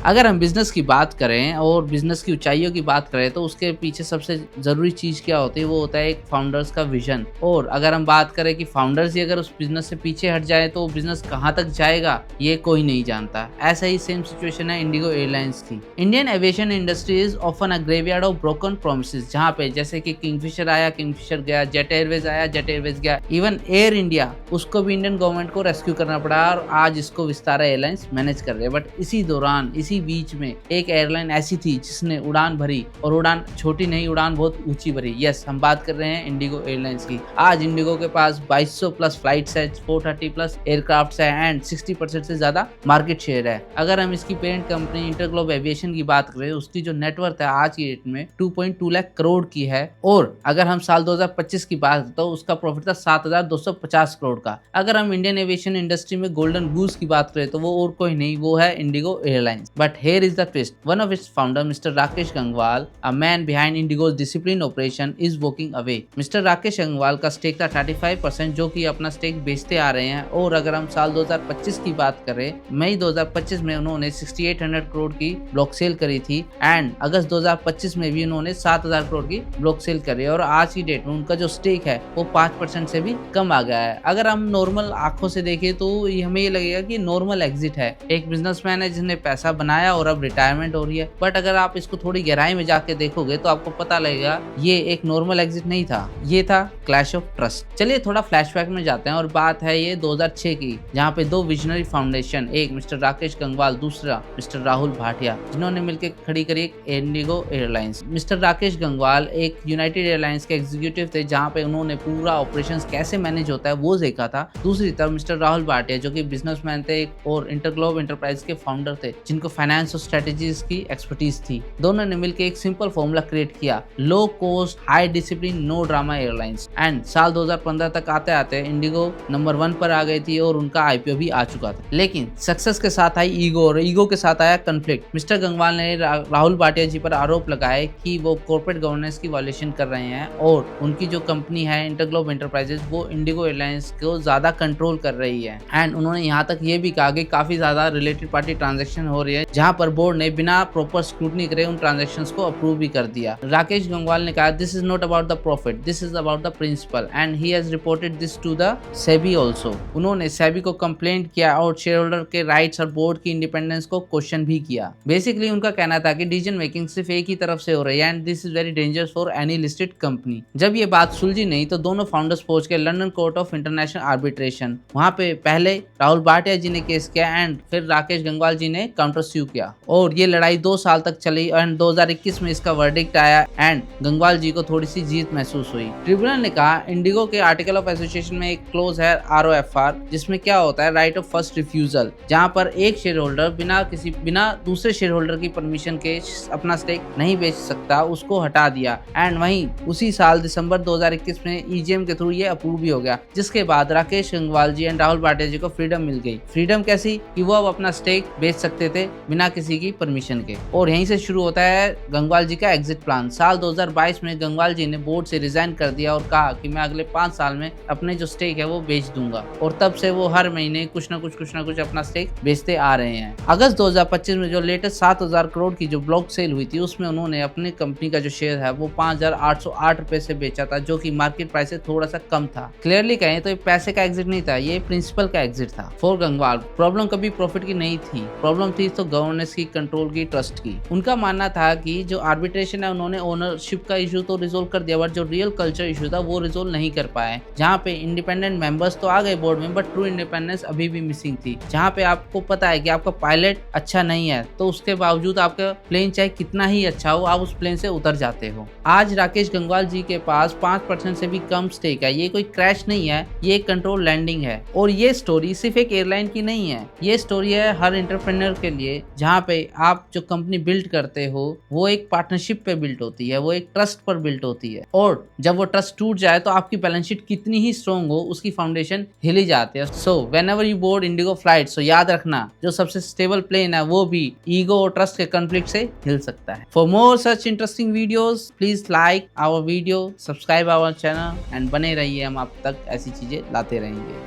अगर हम बिजनेस की बात करें और बिजनेस की ऊंचाइयों की बात करें तो उसके पीछे सबसे जरूरी चीज क्या होती है, वो होता है एक फाउंडर्स का विजन। और अगर हम बात करें कि फाउंडर्स ही अगर उस बिजनेस से पीछे हट जाए तो बिजनेस कहाँ तक जाएगा ये कोई नहीं जानता। ऐसा ही सेम सिचुएशन है इंडिगो एयरलाइंस की। Indian aviation industry is often a graveyard of broken promises, जहाँ पे जैसे कि किंगफिशर आया, किंगफिशर गया, जेट एयरवेज आया, जेट एयरवेज गया, इवन एयर इंडिया, उसको भी इंडियन गवर्नमेंट को रेस्क्यू करना पड़ा और आज इसको विस्तारा एयरलाइंस मैनेज कर रहे हैं। बट इसी दौरान इसी बीच में एक एयरलाइन ऐसी थी जिसने उड़ान भरी, और उड़ान छोटी नहीं, उड़ान बहुत ऊंची भरी। यस, हम बात कर रहे हैं इंडिगो एयरलाइंस की। आज इंडिगो के पास 2200 प्लस फ्लाइट्स है, 430 प्लस एयरक्राफ्ट है एंड 60% से ज्यादा मार्केट शेयर है। अगर हम इसकी पेरेंट कंपनी इंटरग्लोब एविएशन की बात करें, उसकी जो नेटवर्थ है आज की डेट में 2.2 लाख करोड़ की है। और अगर हम साल 2025 की बात तो उसका प्रॉफिट था 7250 करोड़ का। अगर हम इंडियन एविएशन इंडस्ट्री में गोल्डन गूस की बात करें तो वो और कोई नहीं, वो है IndiGo airlines. But here is the twist, one of its founder mister Rakesh Gangwal, a man behind IndiGo's discipline operation, is walking away. Mister Rakesh Gangwal का स्टेक था 35%, जो कि अपना स्टेक बेचते आ रहे हैं। और अगर हम साल 2025 की बात करें, मई 2025 में उन्होंने 6800 करोड़ की ब्लॉक सेल करी थी एंड अगस्त 2025 में भी उन्होंने 7000 करोड़ की ब्लॉक सेल करी। और आज की डेट में उनका जो स्टेक है वो 5% से भी कम आ गया है। अगर हम नॉर्मल आंखों से देखें तो हमें ये लगेगा कि नॉर्मल एग्जिट है, एक बिजनेसमैन है जिसने पैसा बनाया और अब रिटायरमेंट हो रही है। बट अगर आप इसको थोड़ी गहराई में जाके देखोगे तो आपको पता लगेगा ये एक नॉर्मल एग्जिट नहीं था, ये था क्लैश ऑफ ट्रस्ट। चलिए थोड़ा फ्लैशबैक में जाते हैं और बात है ये 2006 की, जहाँ पे दो विजनरी फाउंडेशन, एक मिस्टर राकेश गंगवाल, दूसरा मिस्टर राहुल भाटिया, जिन्होंने मिलकर खड़ी करी एक Indigo airlines. Mister Rakesh Gangwal एक यूनाइटेड एयरलाइंस के एग्जीक्यूटिव थे, जहाँ पे उन्होंने पूरा ऑपरेशंस कैसे मैनेज होता है वो देखा था। दूसरी तरफ मिस्टर राहुल भाटिया जो कि बिजनेसमैन थे और इंटरग्लोब एंटरप्राइज के फाउंडर थे, जिनको फाइनेंस और स्ट्रेटेजीज की एक्सपर्टीज थी। दोनों ने मिलकर एक सिंपल फॉर्मूला क्रिएट किया, low cost high discipline no drama airlines. And साल 2015 तक आते आते इंडिगो नंबर 1 पर आ गई थी और उनका आईपीओ भी आ चुका था। लेकिन सक्सेस के साथ आई ईगो और ईगो के साथ आया कन्फ्लिक्ट। मिस्टर गंगवाल ने राहुल भाटिया जी पर आरोप लगाए कि वो कॉर्पोरेट गवर्नेंस की वायलेशन कर रहे हैं और उनकी जो कंपनी है इंटरग्लोब एंटरप्राइजेस वो इंडिगो एयरलाइंस को ज्यादा कंट्रोल कर रही है। एंड उन्होंने यहाँ तक ये भी कहा कि काफी ज्यादा रिलेटेड पार्टी ट्रांजैक्शन हो रही है, जहाँ पर बोर्ड ने बिना प्रॉपर स्क्रूटनी करे उन ट्रांजैक्शंस को अप्रूव भी कर दिया। राकेश गंगवाल ने कहा, this is not about the profit, this is about the principle and he has reported this to the SEBI also. उन्होंने सेबी को कंप्लेंट किया और शेयर होल्डर के राइट्स और बोर्ड की इंडिपेंडेंस को क्वेश्चन भी किया। बेसिकली उनका कहना था कि डिसीजन मेकिंग सिर्फ एक ही तरफ से हो रही है and this is very dangerous for any listed company. जब ये बात सुलझी नहीं तो दोनों फाउंडर्स पहुंच गए London court of international arbitration. वहां पे पहले राहुल भाटिया जी ने केस किया एंड फिर राकेश गंगवाल जी ने काउंटर स्यू किया और ये लड़ाई 2 साल तक चली एंड 2021 में इसका वर्डिक्ट आया एंड गंगवाल जी को थोड़ी सी जीत महसूस हुई। ट्रिब्यूनल ने कहा, इंडिगो के आर्टिकल ऑफ एसोसिएशन में एक क्लोज है ROFR, जिसमें क्या होता है राइट ऑफ फर्स्ट रिफ्यूजल, जहां पर एक शेयर होल्डर बिना दूसरे शेयर होल्डर की परमिशन के अपना स्टेक नहीं बेच सकता, उसको हटा दिया। एंड वहीं उसी साल दिसंबर 2021 में EGM के थ्रू ये अप्रूव भी हो गया, जिसके बाद राकेश गंगवाल जी एंड राहुल भाटिया जी को फ्रीडम मिल गई। फ्रीडम कैसी कि वो अब अपना स्टेक बेच सकते थे बिना किसी की परमिशन के। और यहीं से शुरू होता है गंगवाल जी का एग्जिट प्लान। साल 2022 में गंगवाल जी ने बोर्ड से रिजाइन कर दिया और कहा कि मैं अगले 5 साल में अपने जो स्टेक है वो बेच दूंगा। और तब से वो हर महीने कुछ ना कुछ अपना स्टेक बेचते आ रहे हैं। अगस्त 2025 में जो लेटेस्ट 7000 करोड़ की जो ब्लॉक सेल हुई थी, उसमें उन्होंने अपनी कंपनी का जो शेयर है वो 5808 रुपए से बेचा था, जो कि मार्केट प्राइस से थोड़ा सा कम था। क्लियरली कहें तो ये पैसे का एग्जिट नहीं था, ये प्रिंसिपल का एग्जिट था। फॉर गंगवाल प्रॉब्लम कभी प्रॉफिट की नहीं थी, प्रॉब्लम थी तो गवर्नेंस की, कंट्रोल की, ट्रस्ट की। उनका मानना था कि जो आर्बिट्रेशन है उन्होंने ओनरशिप का इशू तो रिजोल्व कर दिया, बट जो रियल कल्चर इशू था वो रिजोल्व नहीं कर पाए। जहाँ पे इंडिपेंडेंट मेंबर्स तो आ गए बोर्ड में, बट ट्रू इंडिपेंडेंस अभी भी मिसिंग थी। जहाँ पे आपको पता है कि आपका पायलट अच्छा नहीं है तो उसके बावजूद आपका प्लेन चाहे कितना ही अच्छा हो, आप उस प्लेन से उतर जाते हो। आज राकेश गंगवाल जी के पास 5% से भी कम स्टेक है। ये कोई क्रैश नहीं है, ये कंट्रोल लैंडिंग है। और ये स्टोरी सिर्फ एक एयरलाइन की नहीं है, ये स्टोरी है हर एंटरप्रेन्योर के लिए, जहाँ पे आप जो कंपनी बिल्ड करते हो वो एक पार्टनरशिप पे बिल्ड होती है, वो एक ट्रस्ट पर बिल्ड होती है। और जब वो ट्रस्ट टूट जाए तो आपकी बैलेंस शीट कितनी ही स्ट्रॉन्ग हो, उसकी फाउंडेशन हिल ही जाती है। So whenever you board IndiGo flight, so याद रखना जो सबसे स्टेबल प्लेन है वो भी ईगो और ट्रस्ट के कॉन्फ्लिक्ट से हिल सकता है। For more such interesting videos please like our video, subscribe our channel and बने रहिए, हम आप तक ऐसी चीजें लाते रहेंगे।